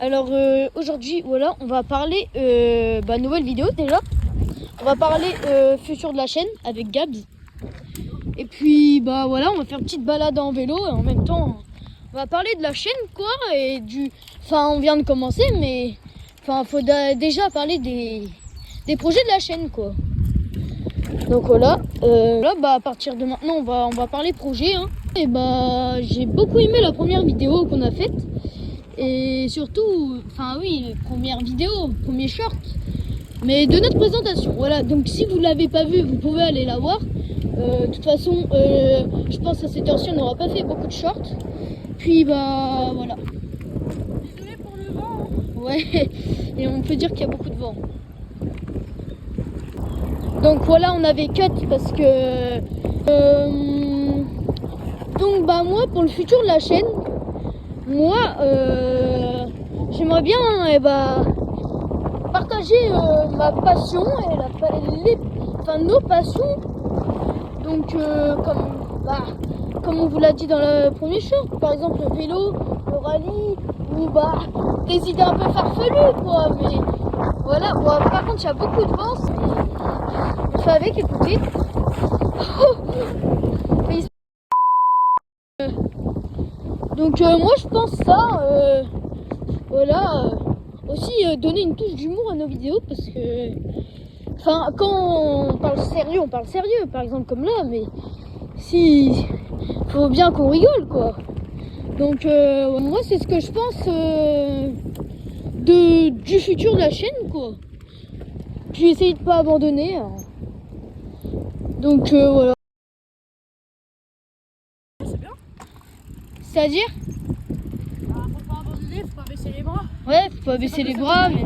Alors aujourd'hui, voilà, on va parler nouvelle vidéo déjà. On va parler futur de la chaîne avec Gabs. Et puis bah voilà, on va faire une petite balade en vélo et en même temps, on va parler de la chaîne quoi et on vient de commencer, mais faut déjà parler des projets de la chaîne quoi. Donc voilà, à partir de maintenant, on va parler projet. Hein. Et bah j'ai beaucoup aimé la première vidéo qu'on a faite. Et surtout, première vidéo, premier short, mais de notre présentation. Voilà, donc si vous ne l'avez pas vu, vous pouvez aller la voir. De toute façon, je pense à cette heure-ci, on n'aura pas fait beaucoup de shorts. Puis bah voilà. Désolé pour le vent. Ouais, et on peut dire qu'il y a beaucoup de vent. Donc voilà, on avait cut parce que... donc bah moi, pour le futur de la chaîne, moi, j'aimerais bien partager ma passion et nos passions. Donc, comme on vous l'a dit dans le premier short, par exemple le vélo, le rallye, ou des idées un peu farfelues, quoi. Mais voilà, bon, par contre, il y a beaucoup de vent, on fait avec, écoutez. Donc moi je pense ça, aussi donner une touche d'humour à nos vidéos parce que, quand on parle sérieux, par exemple comme là, mais si, faut bien qu'on rigole quoi. Donc moi c'est ce que je pense du futur de la chaîne quoi. Puis essayer de pas abandonner. Hein. Donc voilà. C'est bien. C'est-à-dire? Faut pas abandonner, faut pas baisser les bras. Ouais, faut pas baisser les bras, mais...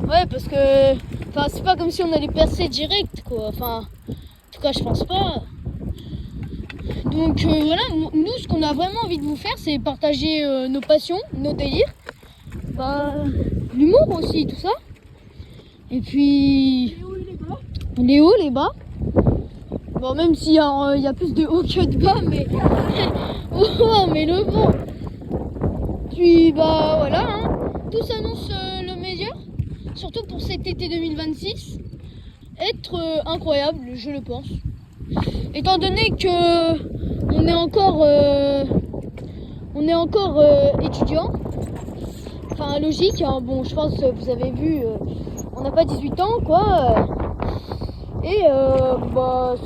Ouais, parce que... c'est pas comme si on allait percer direct, quoi. En tout cas, je pense pas. Donc, voilà, nous, ce qu'on a vraiment envie de vous faire, c'est partager nos passions, nos délires. L'humour aussi, tout ça. Et puis... Les hauts, les bas. Bon, même s'il y a plus de hauts que de bas, mais... oh, mais le vent. Puis, voilà, hein. Tout s'annonce le meilleur. Surtout pour cet été 2026, être incroyable, je le pense. Étant donné que on est encore étudiant, logique. Hein, bon, je pense que vous avez vu, on n'a pas 18 ans, quoi. Et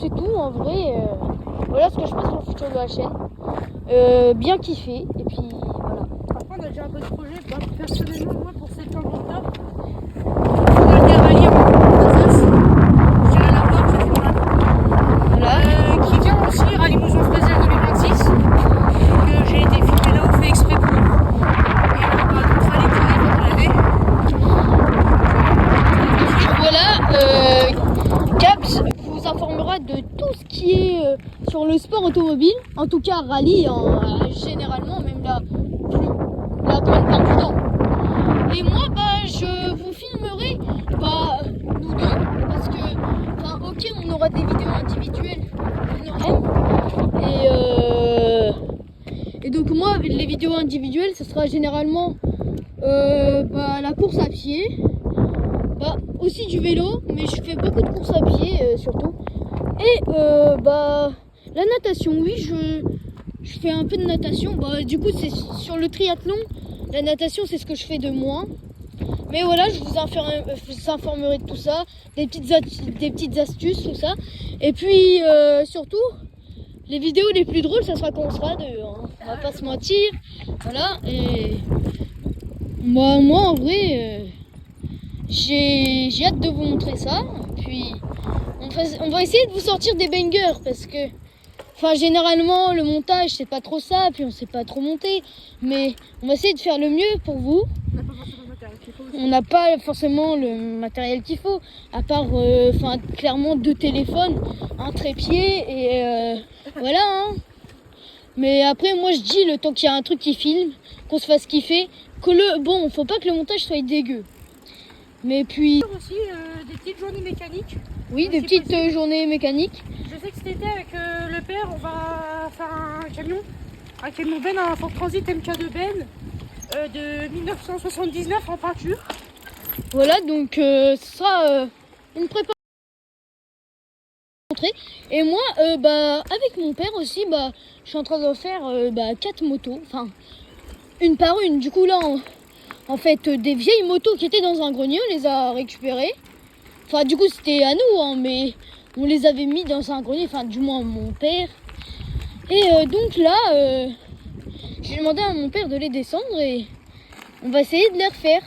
c'est tout en vrai. Voilà ce que je pense pour le futur de la chaîne. Bien kiffé. Et puis voilà. Après, on a déjà un peu de projet. Personnellement, moi, pour septembre-octobre, on a des rallyes en Alsace. Je dirais la porte, ça fait mal. Qui vient aussi, Rallye Mouvement Spécial 2026. Que j'ai été filmé là, on fait exprès pour. Et on a d'autres rallyes qui arrivent à l'année. Voilà, Gabs vous informera de tout ce qui est sur le sport automobile, en tout cas rallye, généralement, même la grande part du temps. Et moi, je vous filmerai, nous deux, parce que, ok, on aura des vidéos individuelles, et donc moi, les vidéos individuelles, ce sera généralement la course à pied, aussi du vélo, mais je fais beaucoup de courses à pied surtout, et la natation, oui, je fais un peu de natation, du coup c'est sur le triathlon, la natation c'est ce que je fais de moins. Mais voilà, je vous informerai de tout ça, des petites astuces, tout ça. Et puis surtout, les vidéos les plus drôles, ça sera quand on sera deux. Hein. On va pas se mentir. Voilà. Et moi en vrai, j'ai hâte de vous montrer ça. Puis on va essayer de vous sortir des bangers parce que, généralement le montage c'est pas trop ça, puis on sait pas trop monter. Mais on va essayer de faire le mieux pour vous. On n'a pas forcément le matériel qu'il faut, à part clairement 2 téléphones, un trépied et voilà. Hein. Mais après moi je dis le temps qu'il y a un truc qui filme, qu'on se fasse kiffer, faut pas que le montage soit dégueu. Mais puis aussi des petites journées mécaniques. Oui, des petites journées mécaniques. Je sais que cet été avec le père on va faire un camion Ben, un Ford Transit MK2 Ben. de 1979 en peinture. Voilà, donc ce sera une préparation. Et moi, avec mon père aussi, je suis en train de faire 4 motos, enfin une par une. Du coup là, en fait, des vieilles motos qui étaient dans un grenier, on les a récupérées. Enfin, du coup, c'était à nous, hein, mais on les avait mis dans un grenier, enfin, du moins mon père. Et donc là, j'ai demandé à mon père de les descendre et on va essayer de les refaire.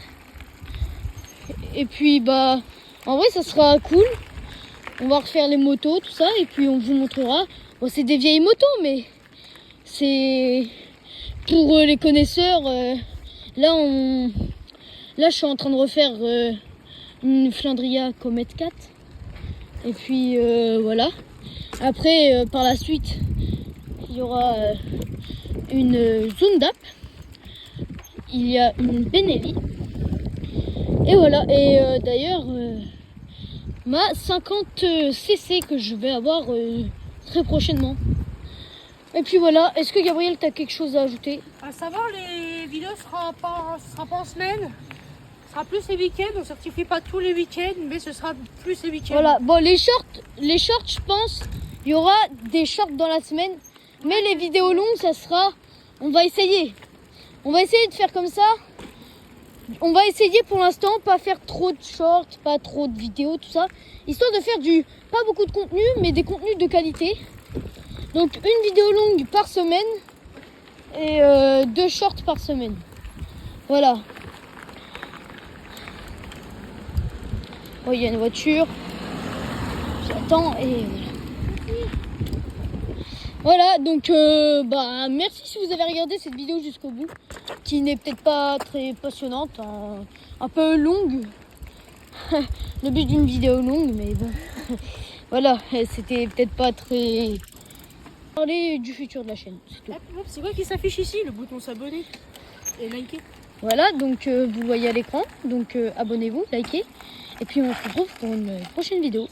Et puis, en vrai, ça sera cool. On va refaire les motos, tout ça, et puis on vous montrera. Bon, c'est des vieilles motos, mais c'est pour les connaisseurs. Là, je suis en train de refaire une Flandria Comet 4. Et puis voilà. Après, par la suite, il y aura une Zundap. Il y a une Benelli. Et voilà. Et d'ailleurs, ma 50 cc que je vais avoir très prochainement. Et puis voilà. Est-ce que Gabriel, tu as quelque chose à ajouter? À savoir, les vidéos sera pas en semaine. Ce sera plus les week-ends. On ne certifie pas tous les week-ends, mais ce sera plus les week-ends. Voilà. Bon, les shorts, je pense, il y aura des shorts dans la semaine. Mais les vidéos longues, ça sera... On va essayer. On va essayer de faire comme ça. On va essayer pour l'instant, pas faire trop de shorts, pas trop de vidéos, tout ça. Histoire de faire pas beaucoup de contenu, mais des contenus de qualité. Donc une vidéo longue par semaine et 2 shorts par semaine. Voilà. Oh, il y a une voiture. J'attends et voilà. Voilà, donc merci si vous avez regardé cette vidéo jusqu'au bout, qui n'est peut-être pas très passionnante, un peu longue. Le but d'une vidéo longue, mais bon. Voilà, c'était peut-être pas très... Parler du futur de la chaîne, c'est tout. C'est quoi qui s'affiche ici? Le bouton s'abonner et liker. Voilà, donc vous le voyez à l'écran, donc abonnez-vous, likez, et puis on se retrouve pour une prochaine vidéo.